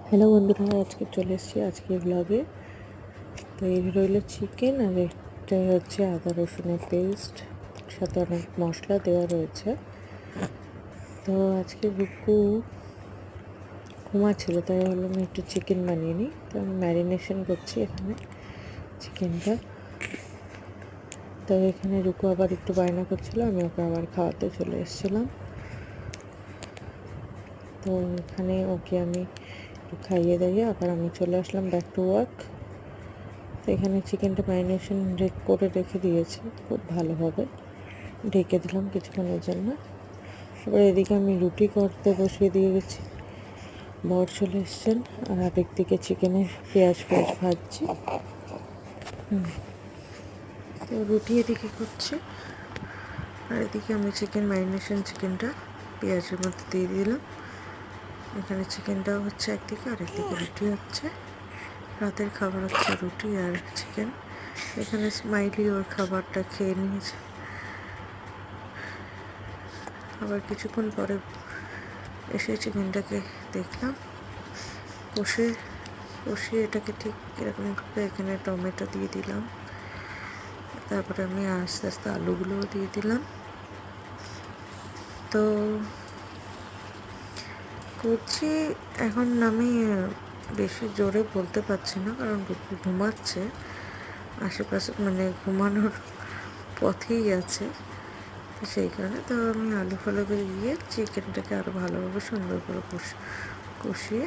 Hello বন্ধুরা, আজকে চলে এসেছি আজকের ব্লগে। তো এই রইল চিকেন, আর এটা হচ্ছে আদা রসুনের পেস্ট, সাথে অনেক মশলা দেওয়া রয়েছে। তো আজকে বুকু ঘুমাচ্ছিল, তাই ভাবলাম একটু চিকেন বানিয়ে নিই। তো আমি ম্যারিনেশন করছি এখানে চিকেনটা। তো এখানে রুকু আবার একটু বায়না করছিলো, আমি ওকে আবার খাওয়াতে চলে এসেছিলাম। তো এখানে ওকে আমি খাইয়ে দাইয়ে আবার আমি চলে আসলাম ব্যাক টু ওয়ার্ক। তো এখানে চিকেনটা ম্যারিনেশন করে রেখে দিয়েছি খুব ভালোভাবে, ঢেকে দিলাম কিছুক্ষণের জন্য। এবার এদিকে আমি রুটি করতে বসিয়ে দিয়ে গেছি, বর চলে এসছেন, আর আরেক দিকে চিকেনের পেঁয়াজ ভাজছি। তো রুটি এদিকে করছি, আর এদিকে আমি চিকেনটা পেঁয়াজের মধ্যে দিয়ে দিলাম। এখানে চিকেনটাও হচ্ছে একদিকে, আরেকদিকে রুটি হচ্ছে। রাতের খাবার হচ্ছে রুটি আর চিকেন। এখানে স্মাইলি ওর খাবারটা খেয়ে নিয়েছে। আবার কিছুক্ষণ পরে এসে চিকেনটাকে দেখলাম কষিয়ে এটাকে ঠিক এরকমভাবে এখানে টমেটো দিয়ে দিলাম। তারপরে আমি আস্তে আস্তে আলুগুলোও দিয়ে দিলাম। তো করছি, এখন আমি বেশি জোরে বলতে পারছি না, কারণ ঘুমাচ্ছে আশেপাশে, মানে ঘুমানোর পথেই আছে। তো সেই কারণে তো আমি আলু ফালু দিয়ে চিকেনটাকে আরও ভালোভাবে সুন্দর করে কষিয়ে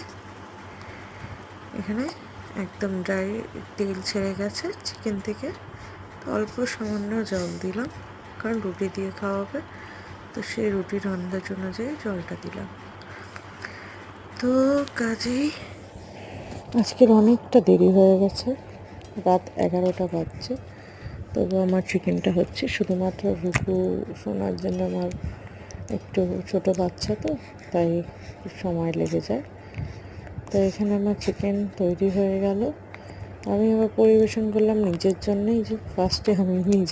এখানে একদম ড্রাই তেল ছেড়ে গেছে চিকেন থেকে। তো অল্প সামান্য জল দিলাম, কারণ রুটি দিয়ে খাওয়া হবে, তো সেই রুটির আন্দাজ অনুযায়ী জলটা দিলাম। তো কাজেই আজকের অনেকটা দেরি হয়ে গেছে, রাত 11টা বাজছে। তবু আমার চিকেনটা হচ্ছে শুধুমাত্র রুকু শোনার জন্য। আমার একটু ছোট বাচ্চা, তো তাই সময় লেগে যায়। তো এখানে আমার চিকেন তৈরি হয়ে গেল। আমি আবার পরিবেশন করলাম নিজের জন্যই, যে ফার্স্টে আমি নিজে